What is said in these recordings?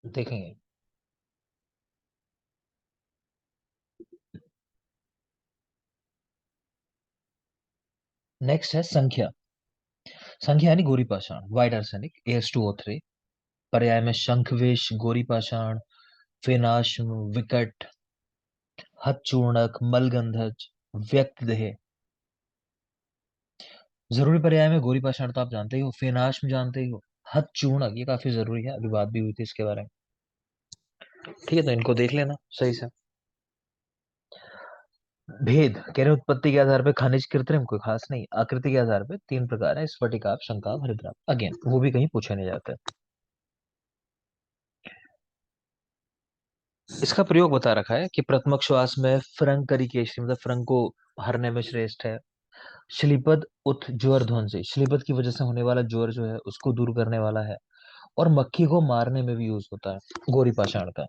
देखेंगे। नेक्स्ट है संख्या। संख्या यानी गोरी पाषाण, व्हाइट आर्सेनिक AS2O3। पर्याय में शंखवेश, गोरी पाषाण, फेनाश्म, विकट, हथचूर्णक, मलगंधज, व्यक्तदेह। जरूरी पर्याय में गोरी पाषाण तो आप जानते ही हो, फेनाश्म जानते ही हो, हथचूर्णक ये काफी जरूरी है, अभी बात भी हुई थी इसके बारे में। ठीक है, तो इनको देख लेना सही से। भेद कह रहे उत्पत्ति के आधार पर खनिज कृत्रिम, कोई खास नहीं। आकृति के आधार पर तीन प्रकार है, स्फटिकाभ, शंकाभ, हरिद्राभ। अगेन वो भी कहीं पूछे नहीं जाते। इसका प्रयोग बता रखा है कि प्रथमक श्वास में फ्रंग करी केशरी, मतलब फ्रंग को हरने में श्रेष्ठ है। श्लीपद उत ज्वर ध्वंसी, श्लीपद की वजह से होने वाला ज्वर जो है उसको दूर करने वाला है। और मक्खी को मारने में भी यूज होता है गोरी पाषाण का।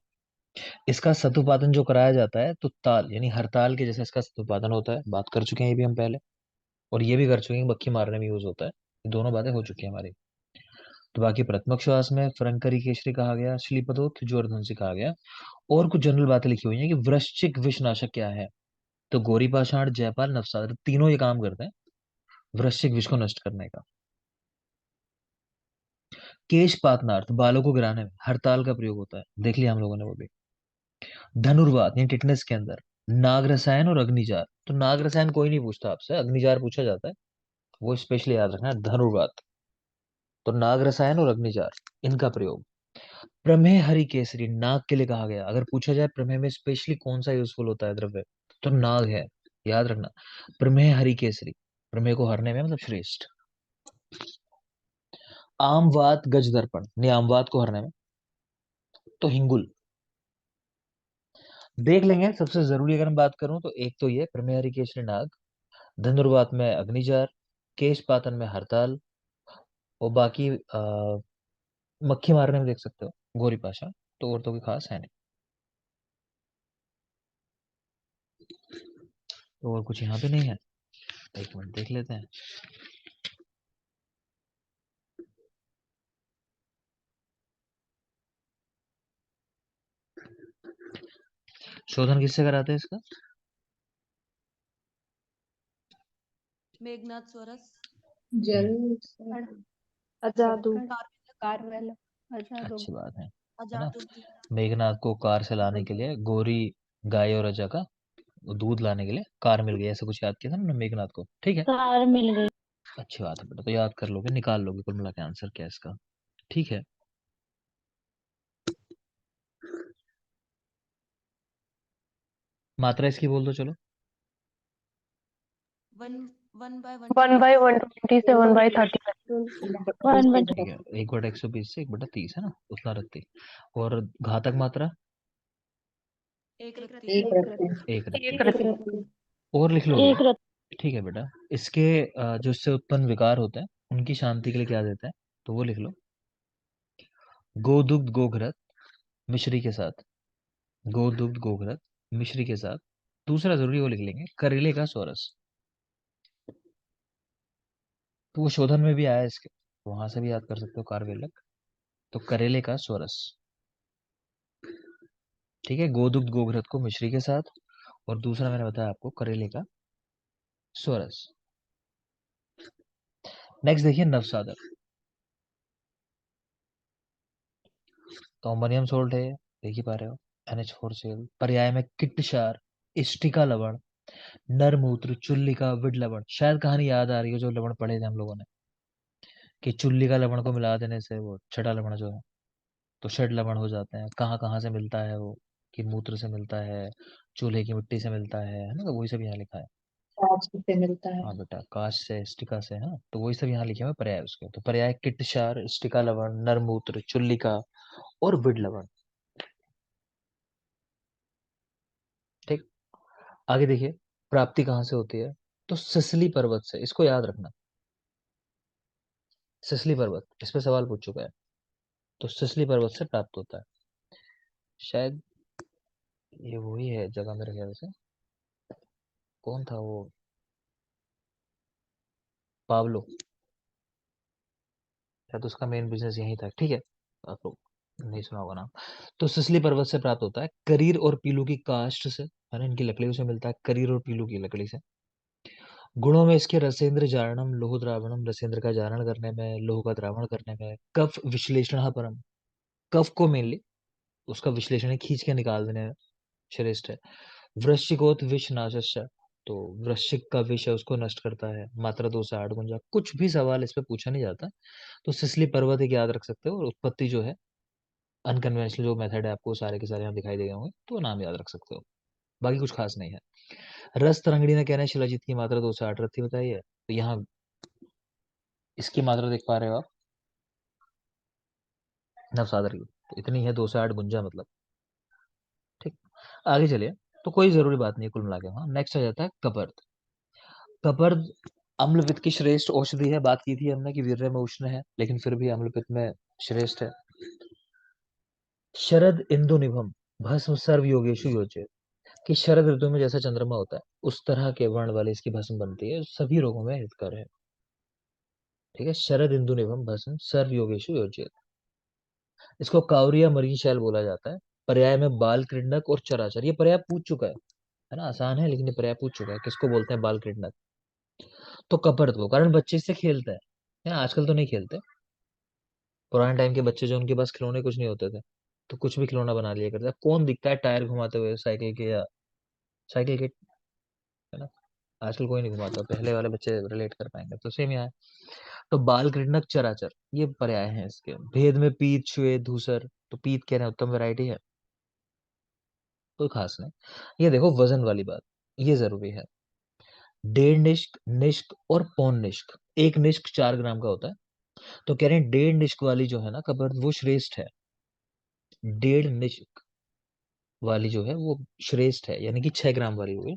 इसका सतुपातन जो कराया जाता है तो ताल यानी हरताल के जैसे इसका सतुपातन होता है, बात कर चुके हैं ये भी हम पहले। और ये भी कर चुके हैं कि मक्खी मारने में यूज होता है, ये दोनों बातें हो चुकी है हमारी। तो बाकी प्रथमक श्वास में फ्रंकरी केशरी कहा गया, श्लीपदोत ज्वरध्वंसी कहा गया। और कुछ जनरल बातें लिखी हुई हैं कि वृश्चिक विषनाशक क्या है। तो गोरी पाषाण, जयपाल, नवसार तीनों ये काम करते हैं वृश्चिक विष को नष्ट करने का। केश पातनार्थ, बालों को गिराने में हरताल का प्रयोग होता है, देख लिया हम लोगों ने वो भी। धनुर्वात यानी टिटनेस के अंदर नाग रसायन और अग्निजार। तो नाग रसायन कोई नहीं पूछता आपसे, अग्निजार पूछा जाता है, वो स्पेशली याद रखना है, धनुर्वात। तो नाग रसायन और अग्निजार इनका प्रयोग। प्रमेह हरि केसरी नाग के लिए कहा गया, अगर पूछा जाए प्रमेह में स्पेशली कौन सा यूजफुल होता है द्रव्य, तो नाग है, याद रखना। प्रमेह हरि केसरी, प्रमेह को हरने में मतलब श्रेष्ठ। आमवात गज दर्पण, नहीं आमवात को हरने में तो हिंगुल। देख लेंगे, सबसे जरूरी अगर मैं बात करूं तो एक तो ये प्रमेय हरि केसरी नाग, धनुर्वात में अग्निजार, केश पातन में हरताल, और बाकी मक्खी मारने में देख सकते हो गोरी पाशा। तो और तो कोई खास है नहीं। तो और कुछ यहाँ पे नहीं है, एक मिनट देख लेते हैं। शोधन किससे कराते हैं इसका? मेघनाथ सोरस। जरूर सर। अजादू। कारवेल। अजादू। अच्छी बात है ना। अजादुद्दीन। मेघनाथ को कार से लाने के लिए गोरी गाय और अजा का दूध लाने के लिए कार मिल गई, ऐसा कुछ याद किया था ना मेघनाथ को, ठीक है। कार मिल गई। अच्छी बात है बेटा, तो याद कर लोगे, निकाल लोगे कुल मिला के आंसर क्या है इसका। ठीक है, मात्रा इसकी बोल दो चलो। 1/120 से 1/30। 1/30। ठीक है, 1/120 से 1/30 है ना, उतना रखती। और घातक मात्रा एक रत्ती। एक रखते हैं। एक एक रखती। रत्ती। और लिख लोगे? एक रत्ती। ठीक है बेटा। इसके जो इससे उत्पन्न विकार होते हैं उनकी शांति के लिए क्या देता है, तो वो लिख लो। गोदुग्ध गोघृत मिश्री के साथ, गोदुग्ध गोघृत मिश्री के साथ। दूसरा जरूरी वो लिख लेंगे, करेले का सोरस। तो वो शोधन में भी आया है इसके, वहां से भी याद कर सकते हो कारवेलक। तो करेले का सोरस, ठीक है, गोदुग्ध गोघृत को मिश्री के साथ। और दूसरा मैंने बताया आपको करेले का सोरस। नेक्स्ट देखिए नवसाधक। तो अमोनियम सोल्ट है, देख ही पा रहे हो, NH4Cl। पर्याय में किट्टक्षार, स्टिका लवण, नरमूत्र, चुल्लिका, विड लवण। शायद कहानी याद आ रही हो जो लवण पढ़े थे हम लोगों ने, कि चुल्लिका लवण को मिला देने से वो छठा लवण जो है तो षड लवण हो जाते हैं। कहाँ कहाँ से मिलता है वो, कि मूत्र से मिलता है, चूल्हे की मिट्टी से मिलता है ना, तो वही सब यहाँ लिखा है। कांच से मिलता है। हाँ बेटा, काश से, स्टिका से, हाँ तो वही सब यहाँ लिखे हुए पर्याय उसके। तो पर्याय किट्टक्षार, स्टिका लवण, नरमूत्र, चुल्लिका और विड लवण। ठीक, आगे देखिए, प्राप्ति कहाँ से होती है, तो सिसली पर्वत से, इसको याद रखना। सिसली पर्वत इस पे सवाल पूछ चुका है, तो सिसली पर्वत से प्राप्त होता है। शायद ये वही है जगह मेरे ख्याल से, कौन था वो, पावलो, शायद उसका मेन बिजनेस यही था। ठीक है, आप लोग नहीं सुना होगा नाम। तो सिसली पर्वत से प्राप्त होता है, करीर और पीलू की काष्ठ से, है ना, इनकी लकड़ियों से मिलता है, करीर और पीलू की लकड़ी से। गुणों में इसके रसेंद्र जारणम, लोह द्रावणम, रसेंद्र का जारण करने में, लोह का द्रावण करने में, कफ विश्लेषण परम, कफ को मेनली उसका विश्लेषण खींच के निकाल देने में श्रेष्ठ है। वृश्चिकोत विष नाशस्य, तो वृश्चिक का विष है उसको नष्ट करता है। मात्रा 2 से 8 गुंजा। कुछ भी सवाल इस पे पूछा नहीं जाता, तो सिसली पर्वत एक याद रख सकते हो, और उत्पत्ति जो है अनकन्वेंशनल जो मेथड है आपको सारे के सारे यहाँ दिखाई दे गए होंगे, तो नाम याद रख सकते हो, बाकी कुछ खास नहीं है। रस तरंगड़ी ने कहना है शिलाजीत की मात्रा 2 से 8 रत्ती बताई है, तो यहाँ इसकी मात्रा देख पा रहे हो आप, नवसागर की, तो इतनी है 2 से 8 गुंजा मतलब। ठीक, आगे चलिए। तो कोई जरूरी बात नहीं है कुल मिला के। हाँ, नेक्स्ट आ जाता है कपर्द। कपर्द अम्ल पित्त की श्रेष्ठ औषधि है। बात की थी हमने कि वीर्य में उष्ण है, लेकिन फिर भी अम्ल पित्त में श्रेष्ठ है। शरद इंदु निभम भस्म सर्व योगेशु योज्य, कि शरद ऋतु में जैसा चंद्रमा होता है उस तरह के वर्ण वाली इसकी भस्म बनती है, सभी रोगों में हितकर है। ठीक है, शरद इंदु निभम भस्म सर्व योगेशु योज्य। इसको काउरी या मरीन शैल बोला जाता है। पर्याय में बाल कृंडक और चराचर, ये पर्याय पूछ चुका है ना, आसान है लेकिन ये पर्याय पूछ चुका है। किसको बोलते हैं बाल कृंडक? तो कपर्द को, कारण बच्चे इससे खेलता है ना, आजकल तो नहीं खेलते। पुराने टाइम के बच्चे जो, उनके पास खिलौने कुछ नहीं होते थे, तो कुछ भी खिलौना बना लिया करते। कौन दिखता है टायर घुमाते हुए साइकिल के, या साइकिल के, है ना, आजकल कोई नहीं घुमाता। पहले वाले बच्चे रिलेट कर पाएंगे, तो सेम यहाँ है। तो बाल कृंडक चराचर ये पर्याय हैं इसके। भेद में पीत श्वेत धूसर, तो पीत कह रहे हैं उत्तम वैरायटी है, कोई खास नहीं। ये देखो वजन वाली बात, ये जरूरी है। 1.5 निष्क, निष्क और पौन निष्क। एक निष्क 4 ग्राम का होता है, तो कह रहे हैं 1.5 निष्क वाली जो है ना कपर्द, वो श्रेष्ठ है। 1.5 निष्क वाली जो है वो श्रेष्ठ है, यानी कि 6 ग्राम वाली हुई,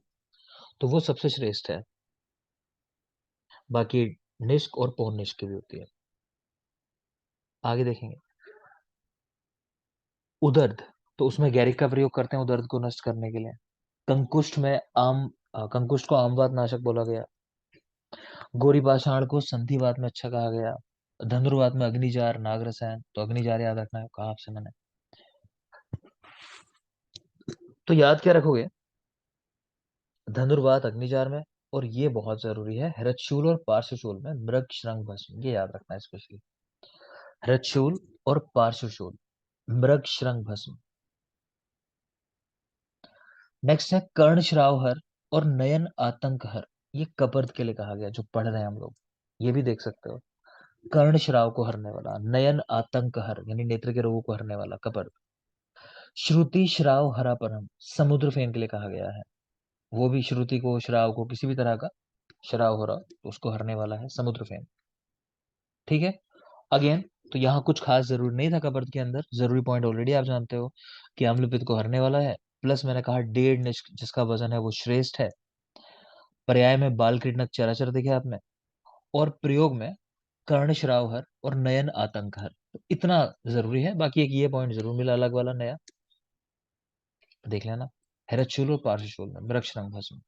तो वो सबसे श्रेष्ठ है। बाकी निष्क और पौन निष्क की भी होती है। आगे देखेंगे उदर्द, तो उसमें गैरिक का प्रयोग करते हैं उदर्द को नष्ट करने के लिए। कंकुष्ठ में कंकुष्ठ को आमवात नाशक बोला गया। गोरी पाषाण को संधिवात में अच्छा कहा गया। धनुर्वात में अग्निजार नाग रसायन, तो अग्निजार याद रखना है, कहा आपसे मैंने। तो याद क्या रखोगे? धनुर्वात अग्निजार में, और ये बहुत जरूरी है, हृतशूल और पार्श्वशूल में मृग श्रृंग भस्म, ये याद रखना है स्पेशली। हृतशूल और पार्श्वशूल मृग श्रृंग भस्म। नेक्स्ट है कर्ण श्रावहर और नयन आतंकहर, ये कपर्द के लिए कहा गया, जो पढ़ रहे हैं हम लोग, ये भी देख सकते हो। कर्ण श्राव को हरने वाला, नयन आतंकहर यानी नेत्र के रोगों को हरने वाला कपर्द। श्रुति श्राव हरापरम समुद्र फेन के लिए कहा गया है, वो भी श्रुति को श्राव को किसी भी तरह का श्राव हो रहा तो उसको हरने वाला है समुद्र फेन। ठीक है, अगेन, तो यहाँ कुछ खास जरूरी नहीं था कपर्द के अंदर, जरूरी पॉइंट ऑलरेडी आप जानते हो कि अम्लपित्त को हरने वाला है, प्लस मैंने कहा 1.5 निष्क जिसका वजन है वो श्रेष्ठ है। पर्याय में बाल कृटनक चराचर देखे आपने, और प्रयोग में कर्ण श्रावहर और नयन आतंकहर, तो इतना जरूरी है। बाकी एक ये पॉइंट जरूर मिला अलग वाला नया, देख लेना। हरतशूल और पार्श्वशूल में वृक्ष रंग भस्म,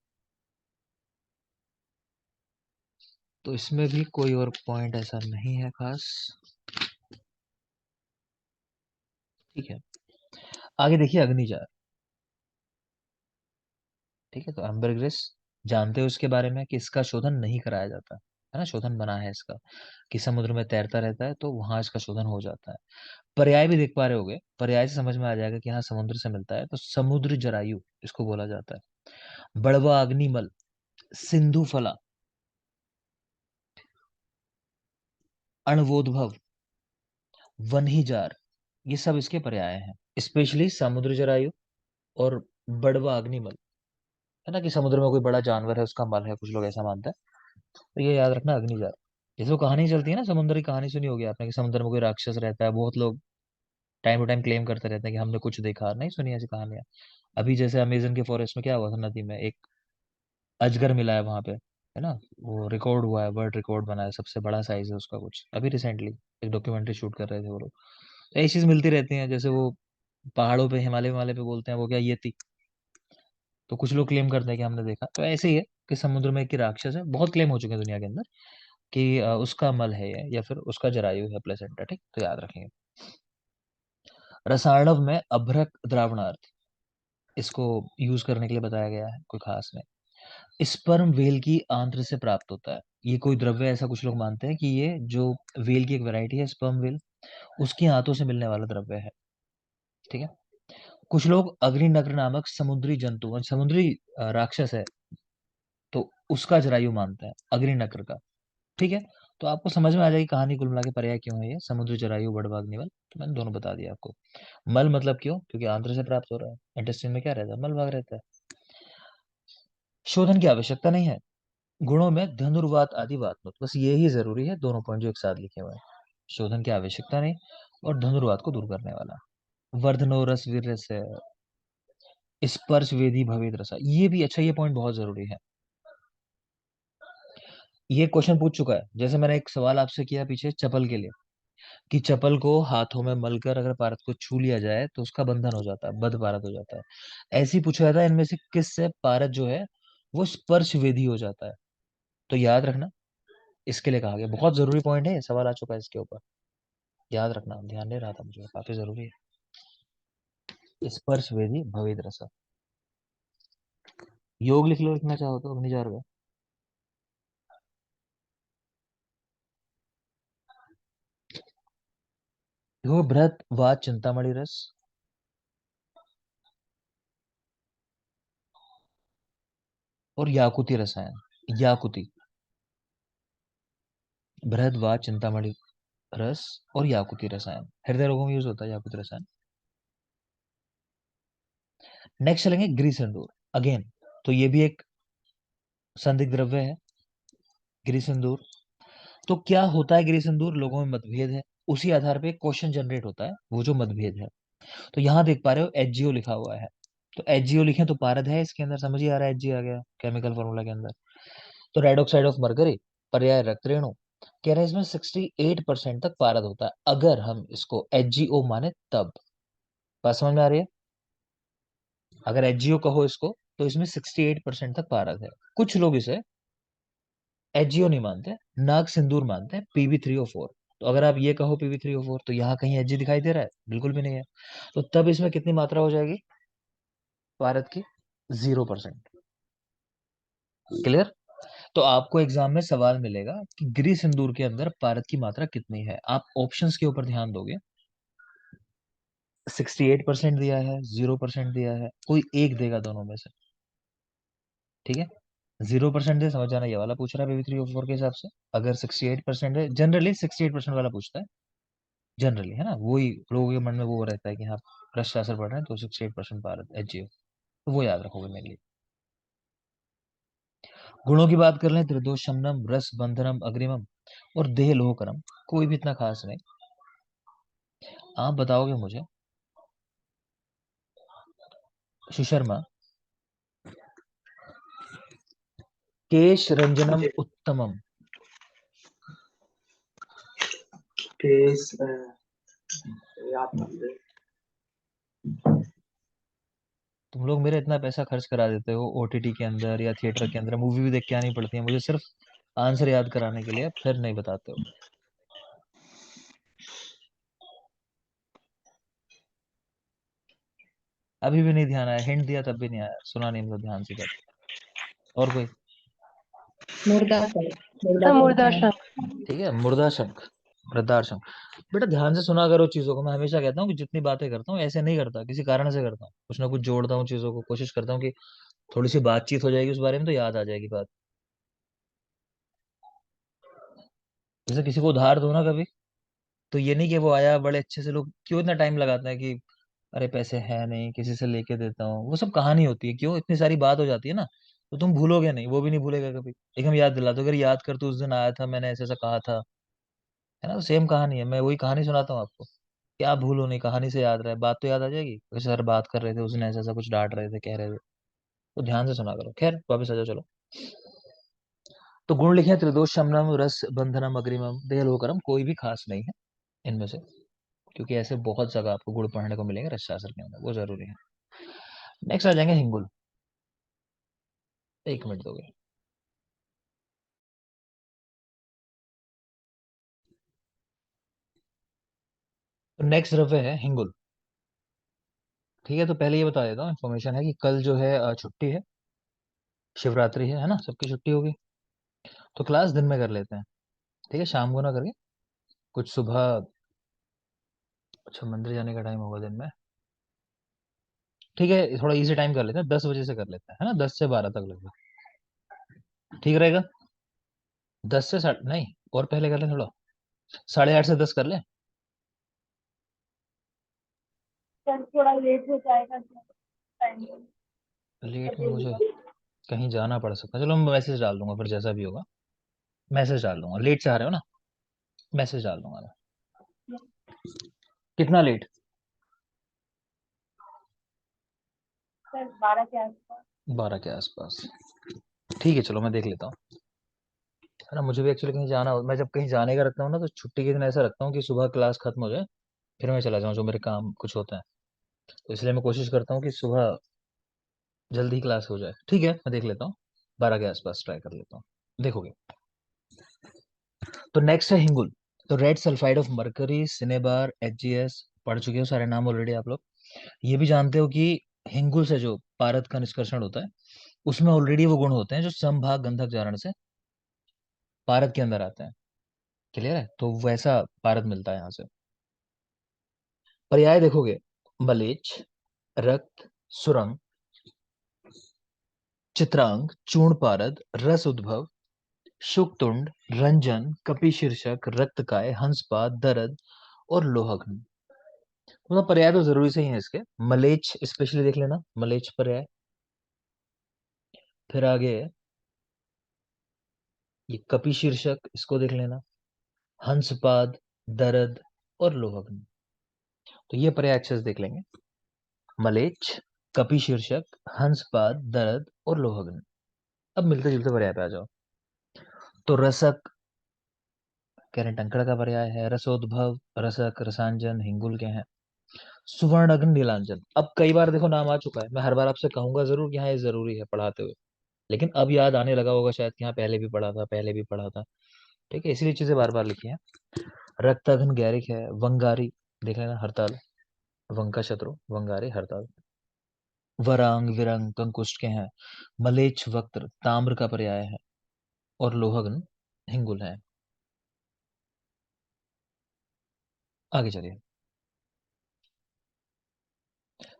तो इसमें भी कोई और पॉइंट ऐसा नहीं है खास। ठीक है, आगे देखिए अग्निजार। ठीक है, तो एम्बरग्रिस जानते हो इसके बारे में कि इसका शोधन नहीं कराया जाता है ना, शोधन बना है इसका कि समुद्र में तैरता रहता है तो वहां इसका शोधन हो जाता है। पर्याय भी देख पा रहे होगे, पर्याय से समझ में आ जाएगा कि हाँ समुद्र से मिलता है, तो समुद्र जरायु इसको बोला जाता है। बड़वा अग्निमल, सिंधु फला, अणवोद्भव, वन्हीजार, ये सब इसके पर्याय हैं। स्पेशली समुद्र जरायु और बड़वा अग्निमल, है ना, कि समुद्र में कोई बड़ा जानवर है उसका मल है, कुछ लोग ऐसा मानते हैं, तो ये याद रखना अग्निजार। जैसे वो कहानी चलती है ना, समुद्र की कहानी सुनी होगी आपने कि समुद्र में कोई राक्षस रहता है, बहुत लोग टाइम टू टाइम क्लेम करते रहते हैं कि हमने कुछ देखा, नहीं सुनी ऐसी कहानियां? अभी जैसे अमेजन के फॉरेस्ट में क्या हुआ था, नदी में एक अजगर मिला है वहां पे, है ना, वो रिकॉर्ड हुआ है, वर्ल्ड रिकॉर्ड बना है, सबसे बड़ा साइज है उसका कुछ, अभी रिसेंटली एक डॉक्यूमेंट्री शूट कर रहे थे वो लोग। तो ऐसी चीज मिलती रहती है, जैसे वो पहाड़ों पे हिमालय हिमालय पे बोलते हैं वो क्या येती, तो कुछ लोग क्लेम करते हैं कि हमने देखा, तो ऐसे ही है कि समुद्र में एक राक्षस है, बहुत क्लेम हो चुके हैं दुनिया के अंदर कि उसका मल है ये, या फिर उसका जरायु है प्लेसेंटा। ठीक, तो याद रखेंगे। रसायणव में अभ्रक द्रावणार्थ, इसको यूज करने के लिए बताया गया है, कोई खास नहीं। स्पर्म वेल की आंत्र से प्राप्त होता है, ये कोई द्रव्य है, ऐसा कुछ लोग मानते हैं कि ये जो वेल की एक वैरायटी है स्पर्म वेल, उसकी आंतों से मिलने वाला द्रव्य है। ठीक है। कुछ लोग अग्निनक्र नामक समुद्री जंतु और समुद्री राक्षस है, तो उसका जरायु मानते हैं, अग्निनक्र का। ठीक है। तो आपको समझ में आ जाएगी कहानी कुल मिला के पर्याय क्यों है ये समुद्री जरायु बड़भाग निवल, तो मैंने दोनों बता दिया आपको। मल मतलब क्यों, क्योंकि आंत्र से प्राप्त हो रहा है, इंटेस्टाइन में क्या रहता है, मल भाग रहता है। शोधन की आवश्यकता नहीं है। गुणों में धनुर्वात आदि वात, बस ये ही जरूरी है, दोनों पॉइंट जो एक साथ लिखे हुए हैं। शोधन की आवश्यकता नहीं और धनुर्वात को दूर करने वाला। वर्धनो रस वीर्य से, स्पर्श वेदी भवेद रसा, ये भी अच्छा, ये पॉइंट बहुत जरूरी है। ये क्वेश्चन पूछ चुका है, जैसे मैंने एक सवाल आपसे किया पीछे चपल के लिए, कि चपल को हाथों में मलकर अगर पारद को छू लिया जाए तो उसका बंधन हो जाता है, बद्ध पारद हो जाता है। ऐसे ही पूछा जाता है इनमें से किस से पारद जो है वो स्पर्श वेदी हो जाता है। तो याद रखना, इसके लिए कहा गया, बहुत जरूरी पॉइंट है, सवाल आ चुका है इसके ऊपर, याद रखना, ध्यान नहीं रहा था मुझे, काफी जरूरी है। स्पर्श वेदी भवेद रसा। योग लिख लो, लिखना चाहो तो अपनी जार में। यो बृहत वात चिंतामणि रस, और याकुती रसायन, याकुती, बृहद वात चिंतामणि रस और याकुती रसायन, हृदय रोगों में यूज होता है याकुती रसायन। नेक्स्ट चलेंगे ग्रीसिंदूर, अगेन तो ये भी एक संदिग्ध द्रव्य है, ग्रीसिंदूर। तो क्या होता है ग्रीसिंदूर, लोगों में मतभेद है, उसी आधार पे क्वेश्चन जनरेट होता है, वो जो मतभेद है। तो यहाँ देख पा रहे हो एचजीओ लिखा हुआ है, तो एचजीओ लिखे तो पारद है इसके अंदर, समझ ही आ रहा है, एचजी आ गया केमिकल फॉर्मूला के अंदर। तो रेड ऑक्साइड ऑफ मरकरी, पर्याय रक्त रेणु, कह रहे हैं इसमें 68% तक पारद होता है, अगर हम इसको एचजीओ माने तब। बात समझ में आ रही है, अगर एचजीओ कहो इसको तो इसमें 68% तक पारद है। कुछ लोग इसे एचजीओ नहीं मानते, नाग सिंदूर मानते हैं, PB3O4। तो अगर आप ये कहो PB3O4, तो यहाँ कहीं एचजी दिखाई दे रहा है, बिल्कुल भी नहीं है। तो तब इसमें कितनी मात्रा हो जाएगी पारद की, 0%। क्लियर। तो आपको एग्जाम में सवाल मिलेगा कि गृह सिंदूर के अंदर पारद की मात्रा कितनी है, आप ऑप्शंस के ऊपर ध्यान दोगे। 68% दिया है, 0% दिया है, कोई एक देगा दोनों में से। ठीक है। 0% दे, समझ जाना, ये वाला पूछ रहा है PB3O4 के हिसाब से। अगर 68% है, जनरली 68% वाला पूछता है, जनरली, है ना, वही लोगों के मन में वो रहता है कि हाँ भ्रष्ट शास्त्र पढ़ रहे हैं तो 68% भारत एचजीओ, तो वो याद रखोगे मेरे लिए। गुणों की बात कर लें, त्रिदोष शमनम, रस बंधनम, अग्रिमम और देह लोहकरम, कोई भी इतना खास नहीं। आप बताओगे मुझे, सुशर्मा, केश रंजनम उत्तमम, केस याद कर ले। तुम लोग मेरा इतना पैसा खर्च करा देते हो ओटीटी के अंदर या थिएटर के अंदर, मूवी भी देख के आनी पड़ती है मुझे सिर्फ आंसर याद कराने के लिए, फिर नहीं बताते हो। अभी भी नहीं ध्यान आया, हिंट दिया तब भी नहीं आया, सुना नहीं मतलब ध्यान से कर। और कोई? मुर्दा शंख, मुर्दा मुर्दा शंख। शंख। ठीक है, मुर्दा शंख, मृदार शंख। बेटा ध्यान से सुना करो चीजों को, मैं हमेशा कहता हूँ कि जितनी बातें करता हूँ ऐसे नहीं करता, किसी कारण से करता हूँ, कुछ ना कुछ जोड़ता हूँ चीजों को, कोशिश करता हूँ कि थोड़ी सी बातचीत हो जाएगी उस बारे में तो याद आ जाएगी बात। जैसे किसी को उधार दो ना कभी, तो ये नहीं कि वो आया बड़े अच्छे से, लोग क्यों इतना टाइम लगाते हैं कि अरे पैसे है नहीं, किसी से लेके देता हूँ, वो सब कहानी होती है, क्यों इतनी सारी बात हो जाती है ना, तो तुम भूलोगे नहीं, वो भी नहीं भूलेगा कभी। एकदम याद दिला दो, अगर याद कर तो उस दिन आया था मैंने ऐसे ऐसा कहा था, है ना, तो सेम कहानी है, मैं वही कहानी सुनाता हूँ आपको। क्या भूलो नहीं, कहानी से याद रहे, बात तो याद आ जाएगी, वैसे सर बात कर रहे थे उसने ऐसा ऐसा कुछ डांट रहे थे, कह रहे थे, तो ध्यान से सुना करो। खैर वापस आ जाओ, चलो। तो गुण लिखे हैं, त्रिदोष शमनम, रस बंधनम, अग्रिमम, देहलोकरम, कोई भी खास नहीं है इनमें से, क्योंकि ऐसे बहुत जगह आपको गुण पढ़ने को मिलेंगे रसशास्त्र के अंदर, वो जरूरी है। नेक्स्ट आ जाएंगे हिंगुल, 1 मिनट दोगे। तो नेक्स्ट द्रव्य है हिंगुल। ठीक है, तो पहले ये बता देता हूँ, इन्फॉर्मेशन है कि कल जो है छुट्टी है, शिवरात्रि है ना, सबकी छुट्टी होगी। तो क्लास दिन में कर लेते हैं, ठीक है, शाम को ना करके कुछ सुबह। अच्छा, मंदिर जाने का टाइम होगा दिन में, ठीक है, थोड़ा इजी टाइम कर लेते हैं, 10 बजे से कर लेते हैं, है ना, 10 से 12 तक लगभग, ठीक रहेगा। 10 से 8 नहीं, और पहले कर लें थोड़ा, 8:30 से 10 कर लें। सर थोड़ा लेट हो जाएगा टाइम। लेट में मुझे कहीं जाना पड़ सकता है, चलो मैं मैसेज डाल दूंगा, फिर जैसा भी होगा मैसेज डाल दूंगा। लेट से आ रहे हो ना, मैसेज डाल दूंगा मैं। कितना लेट? सर 12 के आसपास। 12 के आसपास, ठीक है, चलो मैं देख लेता हूँ, है ना। मुझे भी एक्चुअली कहीं जाना हो, मैं जब कहीं जाने का रखता हूँ ना, तो छुट्टी के दिन ऐसा रखता हूँ कि सुबह क्लास खत्म हो जाए, फिर मैं चला जाऊँ, जो मेरे काम कुछ होता है, तो इसलिए मैं कोशिश करता हूँ कि सुबह जल्दी क्लास हो जाए। ठीक है, मैं देख लेता हूँ, 12 के आसपास ट्राई कर लेता हूँ, देखोगे। तो नेक्स्ट है हिंगुल। तो red sulphide of mercury, cinnabar, HGS, पढ़ चुके हो सारे नाम ऑलरेडी आप लोग। ये भी जानते हो कि हिंगुल से जो पारद का निष्कर्षण होता है, उसमें ऑलरेडी वो गुण होते हैं जो समभाग गंधक जारण से पारद के अंदर आते हैं। क्लियर है, तो वैसा पारद मिलता है यहाँ से। पर्याय देखोगे, मलेच्छ, रक्त, सुरंग, चित्रांग, चूर्ण पारद, रस उद्भव, शुक्तुंड, रंजन, कपिशीर्षक, रक्तकाय, हंसपाद, दरद और लोहघन। मतलब पर्याय तो जरूरी से ही है इसके। मलेच्छ स्पेशली देख लेना, मलेच्छ पर्याय। फिर आगे ये कपिशीर्षक, इसको देख लेना, हंसपाद, दरद और लोहघन। तो ये पर्याय अच्छे से देख लेंगे, मलेच्छ, कपिशीर्षक, हंसपाद, दरद और लोहघन। अब मिलते जुलते पर्याय पे आ जाओ। तो रसक कह रहे हैं टंकड़ का पर्याय है, रसोद्भव, रसक, रसांजन हिंगुल के हैं। सुवर्णग्न, नीलांजन, अब कई बार देखो नाम आ चुका है, मैं हर बार आपसे कहूंगा जरूर कि हाँ ये जरूरी है पढ़ाते हुए, लेकिन अब याद आने लगा होगा शायद कि हाँ पहले भी पढ़ा था, पहले भी पढ़ा था। ठीक है, इसलिए चीजें बार बार लिखी हैं। रक्ताघन गैरिक है, वंगारी देख लेना, हड़ताल, वंका शत्रु, वंगारी, हड़ताल। वरांग, विरंग, कंकुष्ट के हैं। मलेच्छ, वक्त्र, ताम्र का पर्याय है, और लोहगन हिंगुल है। आगे चलिए।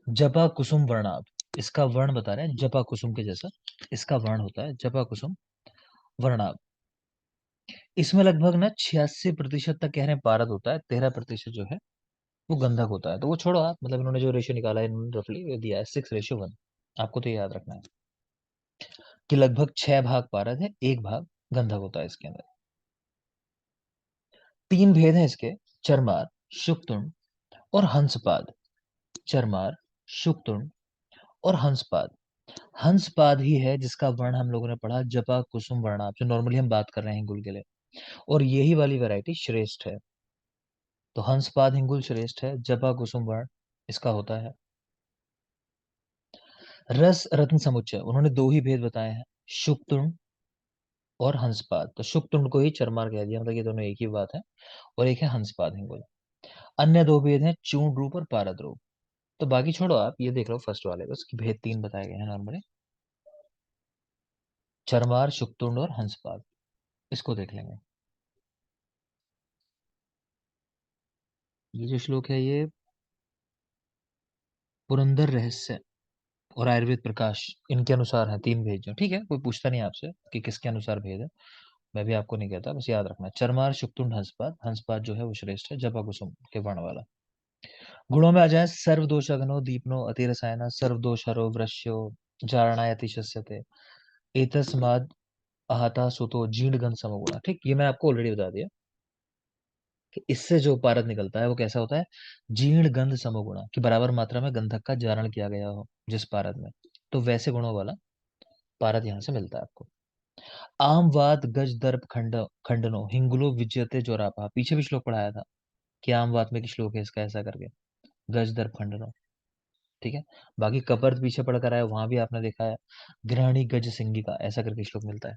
जपा कुसुम वर्णाभ, इसका वर्ण बता रहे हैं, जपा कुसुम के जैसा इसका वर्ण होता है, जपा कुसुम वर्णाभ। इसमें लगभग ना 86% तक कह रहे हैं पारद होता है, 13% जो है वो गंधक होता है। तो वो छोड़ो आप, मतलब इन्होंने जो रेशियो निकाला है, इन्होंने रफली दिया है 6:1। आपको तो ये याद रखना है कि लगभग 6 भाग पारद है, 1 भाग गंधक होता है इसके अंदर। 3 भेद हैं इसके, चरमार, शुक्तुंड और हंसपाद। चरमार, शुक्तुंड और हंसपाद। हंसपाद ही है जिसका वर्ण हम लोगों ने पढ़ा जपा कुसुम वर्णाभ, जो नॉर्मली हम बात कर रहे हैं हिंगुल के लिए, और यही वाली वैरायटी श्रेष्ठ है। तो हंसपाद हिंगुल श्रेष्ठ है, जपा कुसुम वर्ण इसका होता है। रस रत्न समुच्चय, उन्होंने 2 ही भेद बताए हैं, शुक्तुंड और हंसपाद। तो शुक्तुंड को ही चरमार कह दिया, मतलब ये दोनों एक ही बात है, और एक है हंसपाद हिंगुल। अन्य 2 भेद हैं, चूर्ण रूप और पारद रूप। तो बाकी छोड़ो, आप ये देख लो फर्स्ट वाले, बस कि भेद 3 बताए गए हैं नॉर्मली, चरमार, शुक्तुंड और हंसपाद, इसको देख लेंगे। ये जो श्लोक है ये पुरंदर रहस्य और आयुर्वेद प्रकाश, इनके अनुसार है 3 भेद जो। ठीक है, कोई पूछता नहीं आपसे कि किसके अनुसार भेद है, मैं भी आपको नहीं कहता, बस याद रखना, चरमार, शुक्तुंड, हंसपाद। हंसपाद जो है वो श्रेष्ठ है, जपा कुसुम के वर्ण वाला। गुणों में आ जाए, सर्वदोष अग्नो दीपनो अतिरसायना, सर्वदोष हरो वृश्यो जारणाय अतिशस्यते, एतस्माद् आहता सुतो जीर्ण गंध समगुणा। ठीक, ये मैं आपको ऑलरेडी बता दिया कि इससे जो पारद निकलता है वो कैसा होता है, जीर्ण गंध समगुणा, कि बराबर मात्रा में गंधक का जारण किया गया हो जिस पारद में, तो वैसे गुणों वाला पारद यहाँ से मिलता है आपको। आम वात गज दर्प खंडनो हिंगुलो विजयते जोरापा, पीछे भी श्लोक पढ़ाया था कि आम वात में की श्लोक है इसका ऐसा करके, गज दर्प खंडनो। ठीक है, बाकी कपर्त पीछे पढ़ कर आया, वहां भी आपने देखा है ग्रहणी गज सिंगिका ऐसा करके श्लोक मिलता है।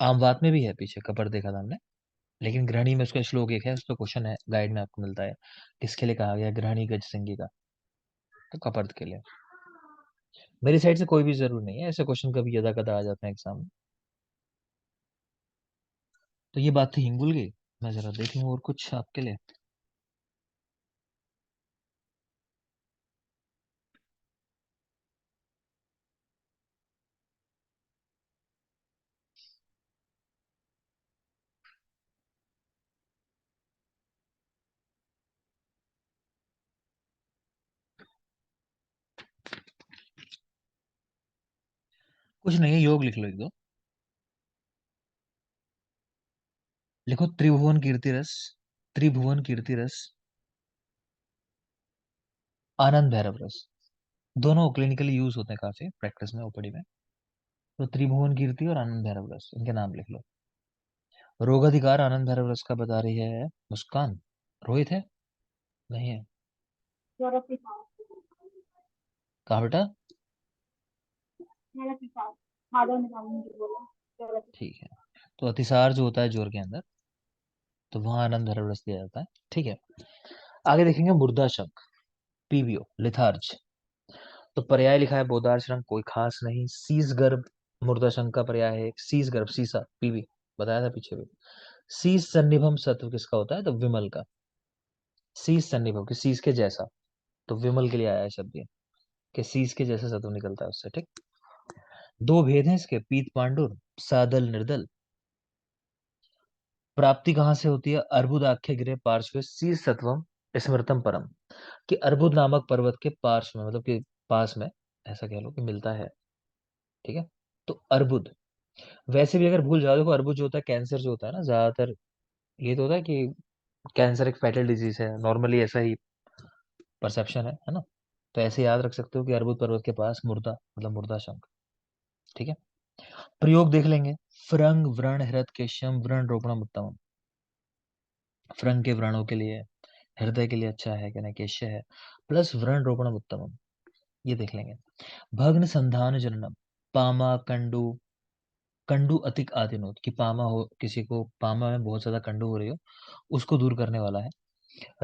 आम वात में भी है पीछे, कपर्त देखा था हमने, लेकिन ग्रहणी में उसका श्लोक एक है, उस पर क्वेश्चन है, गाइड में आपको मिलता है किसके लिए कहा गया ग्रहणी गज सिंगी का, तो कपर्द के लिए। मेरी साइड से कोई भी जरूर नहीं है, ऐसे क्वेश्चन कभी यदा कदा आ जाते हैं एग्जाम में। तो ये बात थी हिंगुल की। मैं जरा देखूं और कुछ आपके लिए। कुछ नहीं है, योग लिख लो एक दो। लिखो त्रिभुवन कीर्ति रस, त्रिभुवन कीर्ति रस, आनंद भैरव रस। दोनों क्लिनिकली यूज होते हैं काफी प्रैक्टिस में, ओपीडी में। तो त्रिभुवन कीर्ति और आनंद भैरव रस, इनके नाम लिख लो। रोगाधिकार आनंद भैरव रस का बता रही है मुस्कान। रोहित है? नहीं है। थोड़ा सी खाओ, कहा बेटा? थोड़ा सी खाओ, माधव ने खाने की बोला, थोड़ा सी। ठीक है। तो अतिसार जो होता है जोर के अंदर, तो वहां आनंद भैरव रस दिया जाता है। ठीक है, आगे देखेंगे मुर्दा शंख, पीबीओ, लिथार्ज। तो पर्याय लिखा है बोदार्श रंग, कोई खास नहीं। सीस गर्भ मुर्दा शंख का पर्याय है। सीस गर्भ, सीसा, पीबी, बताया था पीछे भी। सीस सन्निभम सत्व किसका होता है? तो विमल का। सीस सन्निभम कि सीस के जैसा, तो विमल के लिए आया है शब्द ये, कि सीस के जैसा सत्व निकलता है उससे। ठीक, दो भेद हैं इसके, पीत पांडुर, सादल निर्दल। प्राप्ति कहां से होती है? अर्बुद आख्य गिरे पार्श्व शीर्ष सत्वम स्मृतम परम, कि अर्बुद नामक पर्वत के पार्श्व में, मतलब कि पास में, ऐसा कह लो कि मिलता है। ठीक है, तो अर्बुद। वैसे भी अगर भूल जाओ, देखो अर्बुद जो होता है, कैंसर जो होता है ना, ज्यादातर ये तो होता है कि कैंसर एक फैटल डिजीज है, नॉर्मली ऐसा ही परसेप्शन है ना। तो ऐसे याद रख सकते हो कि अर्बुद पर्वत के पास मुर्दा, मतलब मुर्दा शंख। ठीक है, प्रयोग देख लेंगे। फ्रंग व्रण हृत केशम व्रण रोपणम उत्तमम। फ्रंग के व्रणों के लिए, हृदय के लिए अच्छा है, कहना केश्य है, प्लस व्रण रोपणम उत्तमम, ये देख लेंगे। भग्न संधान जननम, पामा कंडु, कंडु अतिक आदिनोद, कि पामा हो, किसी को पामा में बहुत ज्यादा कंडु हो रही हो, उसको दूर करने वाला है।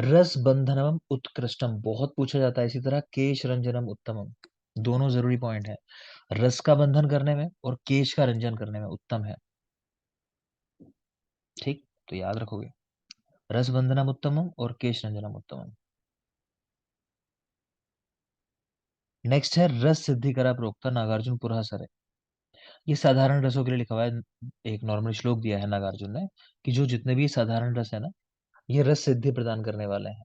रस बंधनम उत्कृष्टम, बहुत पूछा जाता है। इसी तरह केश रंजनम उत्तमम, दोनों जरूरी पॉइंट है, रस का बंधन करने में और केश का रंजन करने में उत्तम है। ठीक, तो याद रखोगे, रस बंधनम उत्तमम और केश रंजनम उत्तमम। नेक्स्ट है रस सिद्धि करा प्रोक्ता नागार्जुन पुरःसरे। ये साधारण रसों के लिए लिखा हुआ है। एक नॉर्मल श्लोक दिया है नागार्जुन ने, कि जो जितने भी साधारण रस है ना, ये रस सिद्धि प्रदान करने वाले हैं।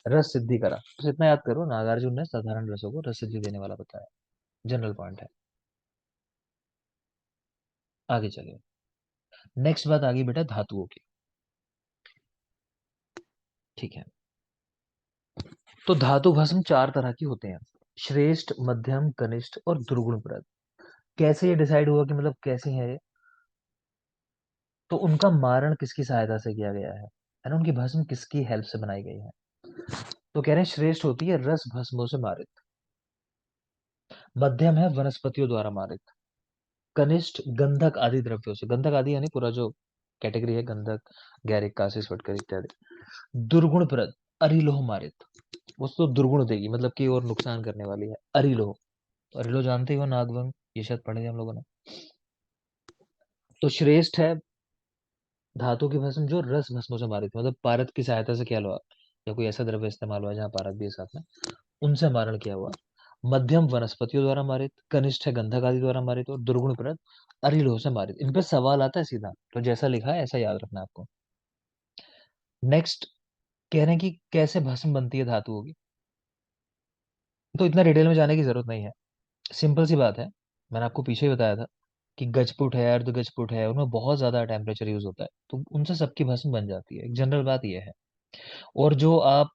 रस सिद्धि करा, तो इतना याद करो, नागार्जुन ने साधारण रसों को रस सिद्धि देने वाला बताया। जनरल पॉइंट है। आगे चलिए, नेक्स्ट बात आ गई बेटा धातुओं की। ठीक है, तो धातु भस्म चार तरह की होते हैं, श्रेष्ठ, मध्यम, कनिष्ठ और दुर्गुणप्रद। कैसे ये डिसाइड हुआ कि मतलब कैसे है ये? तो उनका मारण किसकी सहायता से किया गया है ना, उनकी भस्म किसकी हेल्प से बनाई गई है? तो कह रहे हैं श्रेष्ठ होती है रस भस्मों से मारित, मध्यम है वनस्पतियों द्वारा मारित, कनिष्ठ गंधक आदि द्रव्यों से, गंधक आदि यानी पूरा जो कैटेगरी है, गंधक, गैरिक, कासिस, फटकर इत्यादि। दुर्गुणप्रद, अरिलोह मारित, वो तो दुर्गुण देगी, मतलब कि और नुकसान करने वाली है, अरिलोह। तो अरिलोह जानते ही हो, नागवंग, ये शायद पढ़े थे हम लोगों ने। तो श्रेष्ठ है धातु की भस्म जो रस भस्मों से मारित, मतलब पारद की सहायता से किया हुआ, या कोई ऐसा द्रव्य इस्तेमाल हुआ जहाँ पारद भी है साथ में, उनसे मारण किया हुआ। मध्यम वनस्पतियों द्वारा मारित, कनिष्ठ है गंधक आदि द्वारा मारित, और दुर्गुण प्रद अरिलोह से मारित। इन पे सवाल आता है सीधा, तो जैसा लिखा है ऐसा याद रखना है आपको। नेक्स्ट, कह रहे हैं कि कैसे भस्म बनती है धातुओं की। तो इतना डिटेल में जाने की जरूरत नहीं है, सिंपल सी बात है। मैंने आपको पीछे ही बताया था कि गजपुट है, अर्ध गजपुट है, उनमें बहुत ज्यादा टेम्परेचर यूज होता है, तो उनसे सबकी भस्म बन जाती है, एक जनरल बात यह है। और जो आप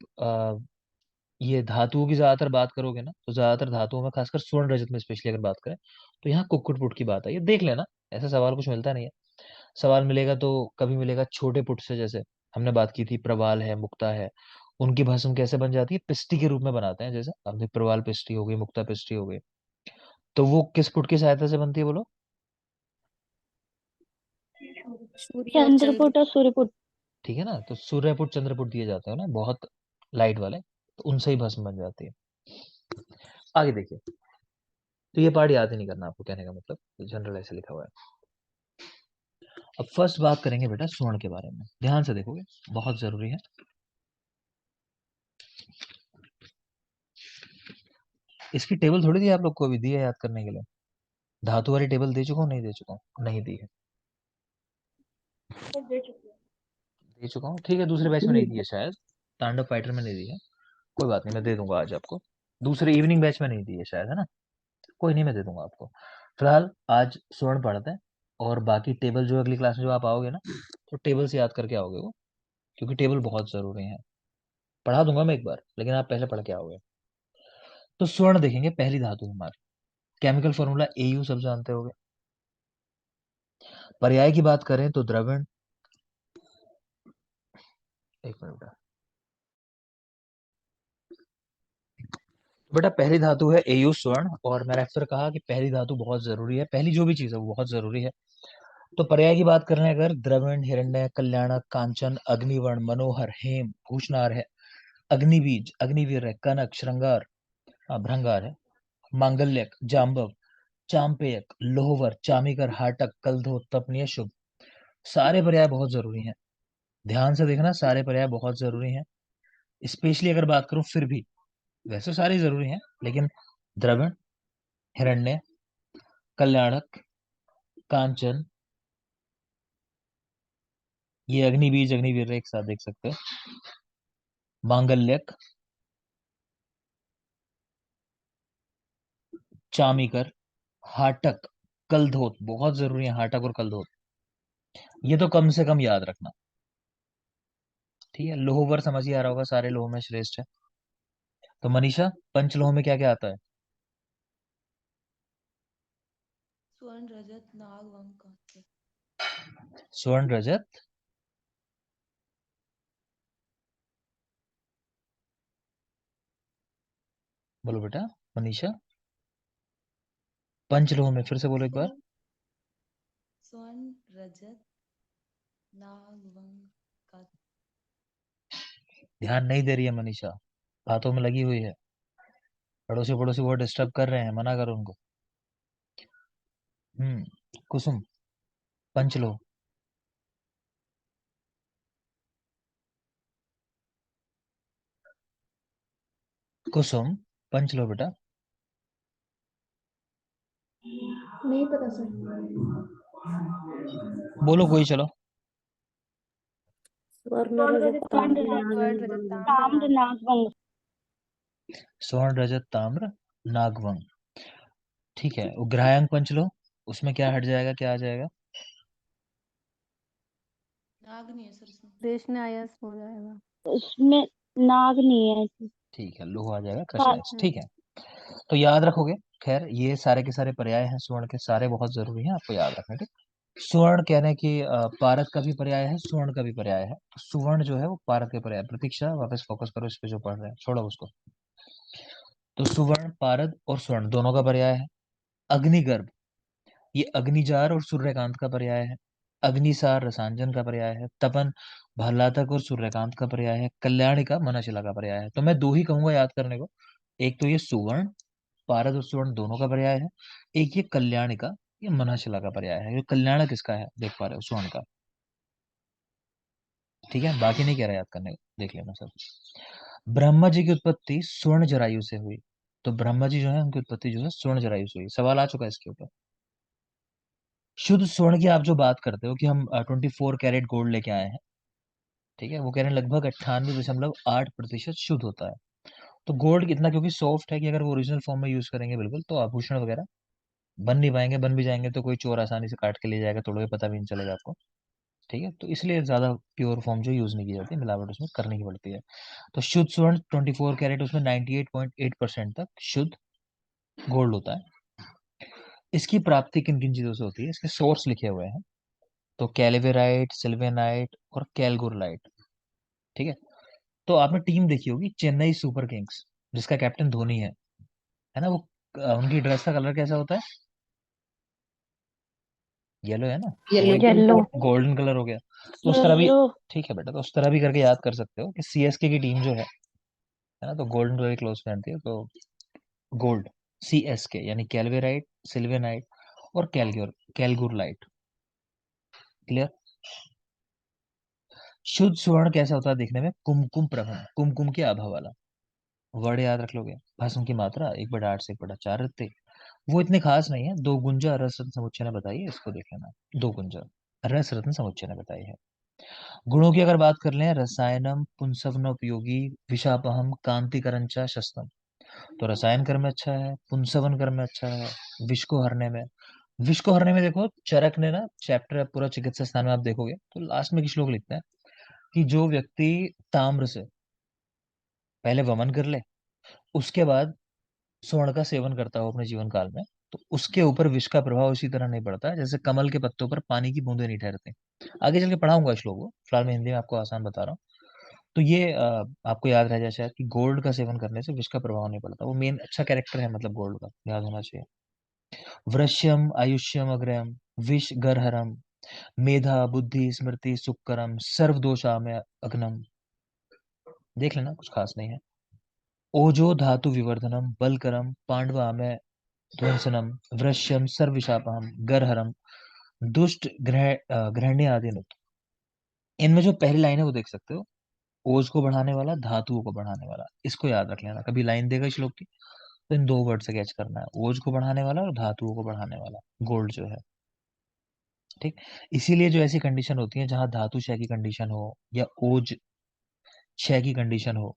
ये धातुओं की ज्यादातर बात करोगे ना, तो ज्यादातर धातुओं में, खासकर स्वर्ण रजत में स्पेशली अगर बात करें, तो यहाँ कुक्कुट पुट की बात है, ये देख लेना। ऐसा सवाल कुछ मिलता नहीं है। सवाल मिलेगा तो कभी मिलेगा छोटे पुट से, जैसे हमने बात की थी प्रवाल है, मुक्ता है, उनकी भस्म कैसे बन जाती है? पिष्टी के रूप में बनाते हैं, जैसे हमने प्रवाल पिष्टी हो गई, मुक्ता पिष्टी हो गई, तो वो किस पुट की सहायता से बनती है बोलो? सूर्य और चंद्रपुट और सूर्यपुट। ठीक है ना, तो सूर्यपुट चंद्रपुट दिए जाते हैं ना, बहुत लाइट वाले, तो उनसे ही भस्म बन जाती है। आगे देखिए, तो ये पार्ट याद ही नहीं करना आपको, कहने का मतलब जनरल ऐसे लिखा हुआ है। अब फर्स्ट बात करेंगे बेटा स्वर्ण के बारे में, ध्यान से देखोगे, बहुत जरूरी है। इसकी टेबल थोड़ी दी आप लोग को, अभी दी है याद करने के लिए। धातु वाली टेबल दे चुका हूँ, नहीं दे चुका हूँ? नहीं दी है, तो दे चुके हैं। दे चुका हूँ, ठीक है। दूसरे बैच में नहीं दी है शायद, तांडव फाइटर में नहीं दी है, कोई बात नहीं, मैं दे दूंगा आज आपको। दूसरे इवनिंग बैच में नहीं दी है शायद, है ना, कोई नहीं, मैं दे दूंगा आपको। फिलहाल आज स्वर्ण पढ़ते हैं, और बाकी टेबल जो अगली क्लास में जो आप आओगे ना, तो टेबल से याद करके आओगे वो, क्योंकि टेबल बहुत जरूरी है। पढ़ा दूंगा मैं एक बार, लेकिन आप पहले पढ़ के आओगे। तो स्वर्ण देखेंगे, पहली धातु हमारी, केमिकल फॉर्मूला AU सब जानते होगे। पर्याय की बात करें तो द्रवण, एक मिनट बेटा, पहली धातु है AU स्वर्ण, और मैंने अक्सर कहा कि पहली धातु बहुत जरूरी है, पहली जो भी चीज है वो बहुत जरूरी है। तो पर्याय की बात करें अगर, द्रवण, हिरण्य, कल्याणक, कांचन, अग्निवर्ण, मनोहर, हेम, भूषणार है, अग्निबीज, अग्निवीर है, कनक, श्रृंगार, भृंगार है, मांगल्यक, जाम्बव, चांपेयक, लोहवर, चामीकर, हाटक, कलधो, तपनीय, शुभ। सारे पर्याय बहुत जरूरी हैं, ध्यान से देखना, सारे पर्याय बहुत जरूरी हैं। स्पेशली अगर बात करूं फिर भी, वैसे सारे जरूरी हैं, लेकिन द्रवण, हिरण्य, कल्याणक, कांचन, ये अग्निबीज, अग्निवीर एक साथ देख सकते हो, मांगल्यक, चामीकर, हाटक, कलधोत बहुत जरूरी है, हाटक और कलधोत, ये तो कम से कम याद रखना। ठीक है, लोहवर समझ ही आ रहा होगा, सारे लोह में श्रेष्ठ है। तो मनीषा, पंचलोह में क्या क्या आता है? स्वर्ण रजत नाग वंग कांस्य। स्वर्ण, रजत, बोलो बेटा मनीषा, पंचलोह में फिर से बोलो एक बार। स्वर्ण रजत नाग वंग कांस्य। ध्यान नहीं दे रही है मनीषा, बातों में लगी हुई है, पड़ोसी पड़ोसी बहुत डिस्टर्ब कर रहे हैं, मना करो उनको। कुसुम, पंचलोह। कुसुम, पंचलोह बेटा। नहीं पता सर। बोलो कोई, चलो। स्वर्ण रजत ताम्र ताम्र नागवंग। स्वर्ण, रजत, ताम्र, नागवंग, ठीक है। ग्राह्यांक पंचलोह, उसमें क्या हट जाएगा, क्या आ जाएगा? नाग नहीं है सर इसमें। कृष्ण आयस हो जाएगा, उसमें नाग नहीं है। ठीक है, लोह आ जाएगा, कृष्ण, ठीक है। तो याद रखोगे। खैर, ये सारे के सारे पर्याय हैं स्वर्ण के, सारे बहुत जरूरी हैं, आपको याद रखना, ठीक। स्वर्ण कहने की पारद का भी पर्याय है, स्वर्ण का भी पर्याय है, तो सुवर्ण जो है वो पारद के पर्याय। प्रतीक्षा, वापस फोकस करो इस पे जो पढ़ रहे हैं, छोड़ो उसको। तो सुवर्ण, पारद और स्वर्ण दोनों का पर्याय है। अग्निगर्भ, ये अग्निजार और सूर्यकांत का पर्याय है। अग्निसार, रसांजन का पर्याय है। तपन, भालातक और सूर्यकांत का पर्याय है। कल्याणिका, मनाशिला का पर्याय है। तो मैं दो ही कहूंगा याद करने को, एक तो ये सुवर्ण, पारद और स्वर्ण दोनों का पर्याय है, एक ये कल्याणिका, ये मनाशिला का पर्याय है। ये कल्याणक किसका है, देख पा रहे हो, स्वर्ण का। ठीक है, बाकी नहीं कह रहा याद करने को, देख लेना सब। ब्रह्मा जी की उत्पत्ति स्वर्ण जरायु से हुई, तो ब्रह्मा जी जो है उनकी उत्पत्ति जो है स्वर्ण जरायु से हुई। सवाल आ चुका है इसके ऊपर। शुद्ध स्वर्ण की आप जो बात करते हो कि हम 24 कैरेट गोल्ड लेके आए हैं, ठीक है, वो कह रहे हैं लगभग 98.8% शुद्ध होता है। तो गोल्ड इतना क्योंकि सॉफ्ट है कि अगर वो ओरिजिनल फॉर्म में यूज करेंगे बिल्कुल, तो आभूषण वगैरह बन नहीं पाएंगे, बन भी जाएंगे तो कोई चोर आसानी से काट के ले जाएगा, तोड़ोगे पता भी नहीं चलेगा आपको। ठीक है, तो इसलिए ज्यादा प्योर फॉर्म जो यूज नहीं की जाती, मिलावट उसमें करनी ही पड़ती है। तो शुद्ध स्वर्ण 24 कैरेट, उसमें 98.8% तक शुद्ध गोल्ड होता है। इसकी प्राप्ति किन किन चीजों से होती है, इसके सोर्स लिखे हुए हैं, तो कैल्वेराइट, सिल्वेनाइट और कैलगोरलाइट। ठीक है, तो आपने टीम देखी होगी चेन्नई सुपर किंग्स, जिसका कैप्टन धोनी है ना, वो उनकी ड्रेस का कलर कैसा होता है? येलो है ना, येलो गोल्डन कलर हो गया। तो उस तरह भी येलो ठीक है बेटा, तो उस तरह भी करके याद कर सकते हो कि सीएसके की टीम जो है ना, तो गोल्डन वेरी क्लोज पहनती है, तो गोल्ड सीएसके यानी कैल्वेराइट, सिल्वेनाइट और कैलगुरलाइट। क्लियर। शुद्ध स्वर्ण कैसा होता है देखने में? कुमकुम प्रभम, कुमकुम की आभा वाला। वर्ड याद रख लोगे। भस्म की मात्रा 1/8 से 1/4 रत्ते। वो इतने खास नहीं है। दो गुंजा रस रत्न समुच्चय ने बताई है, इसको देख लेना। दो गुंजा रस रत्न समुच्चय ने बताई है। गुणों की अगर बात कर लें, रसायनम पुंसवन उपयोगी, विषापहम कांतिकरंचा शस्त्रम। तो रसायन कर्म में अच्छा है, पुंसवन कर्म में अच्छा है, विष को हरने में। विष को हरने में देखो, चरक ने ना चैप्टर पूरा चिकित्सा स्थान में आप देखोगे तो लास्ट में कुछ लोग लिखते हैं कि जो व्यक्ति ताम्र से पहले वमन कर ले, उसके बाद स्वर्ण का सेवन करता हो अपने जीवन काल में, तो उसके ऊपर विष का प्रभाव उसी तरह नहीं पड़ता जैसे कमल के पत्तों पर पानी की बूंदें नहीं ठहरती। आगे चल के पढ़ाऊंगा श्लोक को, फिलहाल मैं हिंदी में आपको आसान बता रहा हूँ। तो ये आपको याद रह जाए शायद कि गोल्ड का सेवन करने से विष का प्रभाव नहीं पड़ता। वो मेन अच्छा कैरेक्टर है, मतलब गोल्ड का याद होना चाहिए। वृश्यम आयुष्यम अग्रयम, विष गरहरम, मेधा बुद्धि स्मृति सुकरम, सर्व दोषामय अग्नम। देख लेना, कुछ खास नहीं है। ओजो धातु विवर्धनम, बलकरम, पांडवामय ध्वंसनम, वृश्यम सर्वविशापहम, गरहरम, दुष्ट ग्रहण्य आदि नुत। इनमें जो पहली लाइन है वो देख सकते हो, ओज को बढ़ाने वाला, धातुओं को बढ़ाने वाला। इसको याद रख लेना, कभी लाइन देगा श्लोक की तो इन दो वर्ड से कैच करना है, ओज को बढ़ाने वाला और धातुओं को बढ़ाने वाला, गोल्ड जो है। ठीक। इसीलिए जो ऐसी कंडीशन होती है जहां धातु क्षय की कंडीशन हो या ओज क्षय की कंडीशन हो,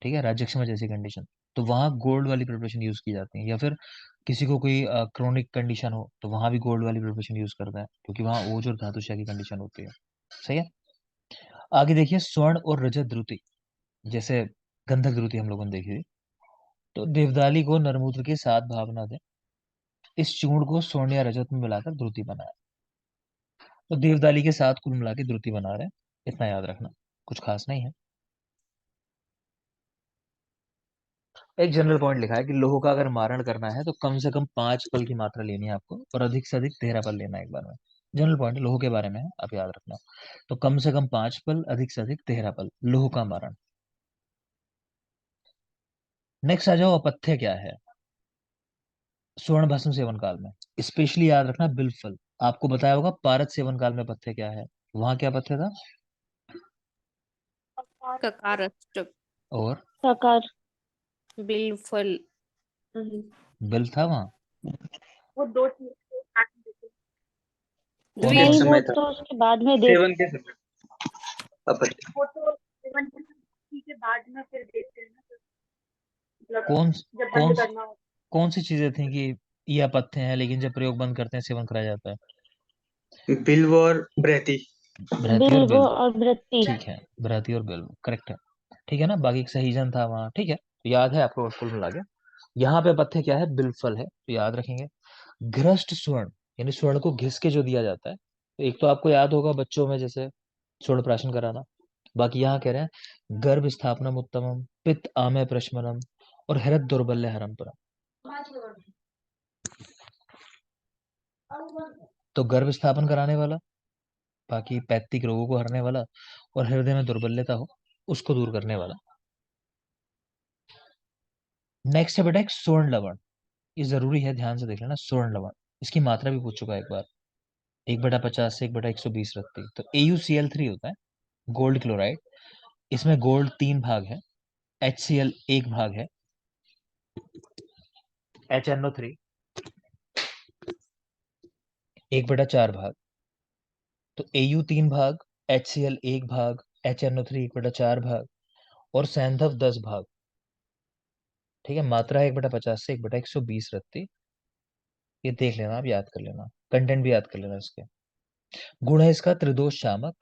ठीक है, राजक्षमा जैसी कंडीशन, तो वहां गोल्ड वाली प्रिपरेशन यूज की जाती है। या फिर किसी को कोई क्रोनिक कंडीशन हो तो वहां भी गोल्ड वाली प्रिपरेशन यूज करता है, क्योंकि वहां ओज और धातु क्षय की कंडीशन होती है। सही है। आगे देखिए, स्वर्ण और रजत द्रुति, जैसे गंधक द्रुति हम लोगों ने देखी थी। तो देवदाली को नरमूत्र के साथ भावना दे, इस चूर्ण को स्वर्ण या रजत में मिलाकर द्रुति बनाए। तो देवदाली के साथ कुल मिला के द्रुति बना रहे हैं, इतना याद रखना, कुछ खास नहीं है। एक जनरल पॉइंट लिखा है कि लोह का अगर मारण करना है तो कम से कम 5 पल की मात्रा लेनी है आपको, और अधिक से अधिक 13 पल लेना है एक बार में। जनरल पॉइंट लोह के बारे में है, आप याद रखना। तो कम से कम 5 पल, अधिक से अधिक 13 पल लोह का मारण। नेक्स्ट आ जाओ, अपथ्य क्या है स्वर्ण भस्म सेवन काल में? स्पेशली याद रखना बिल्फल। आपको बताया होगा पारद सेवन काल में अपथ्य क्या है, वहां क्या अपथ्य था? ककार अष्टक और सकार बिलफल बिल था वहां। वो दो चीज के साथ देते कौन किस नहीं, सा? वो समय था? तो उसके बाद में दे सेवन के समय अपत्य। हैं। वो तो सेवन के बाद में फिर देते हैं ना, तो मतलब कौन जब कौन बंद करना हो। कौन सी चीजें थी कि ये अपथ्य है लेकिन जब प्रयोग बंद करते हैं सेवन कराया जाता है? बिल्व और ब्रैती। बृहति और बिल्व बिल्व। और वृत्ति। ठीक है, बृहति और बिल्व करेक्ट है। ठीक है ना, बाकी एक सहीजन था वहां, ठीक है, तो याद है आपको, कुल मिला के। यहाँ पे पथ्य क्या है? बिल्फल है, तो याद रखेंगे। घृष्ट स्वर्ण यानी स्वर्ण को घिस के जो दिया जाता है, तो एक तो आपको याद होगा बच्चों में जैसे स्वर्ण प्राशन कराना। बाकी यहाँ कह रहे हैं गर्भ स्थापनम उत्तमम, पित्त आमय प्रशमनम और हृद दौर्बल्य हरम परम। तो गर्भ स्थापन कराने वाला, बाकी पैतृक रोगों को हरने वाला, और हृदय में दुर्बल्यता हो उसको दूर करने वाला। नेक्स्ट है बेटा एक स्वर्ण लवण। ये जरूरी है, ध्यान से देख लेना। स्वर्ण लवण, इसकी मात्रा भी पूछ चुका है एक बार। 1/50 से 1/120 रखती, तो AuCl3 होता है, गोल्ड क्लोराइड। इसमें गोल्ड 3 भाग है, HCl 1 भाग है, HNO3 1/4 भाग। तो Au 3 भाग, HCl 1 भाग, HNO3 1/4 भाग और सैंधव 10 भाग। ठीक है, मात्रा है 1/50 से 1/120 रखती। ये देख लेना, आप याद कर लेना, कंटेंट भी याद कर लेना इसके। गुण है इसका त्रिदोष शामक,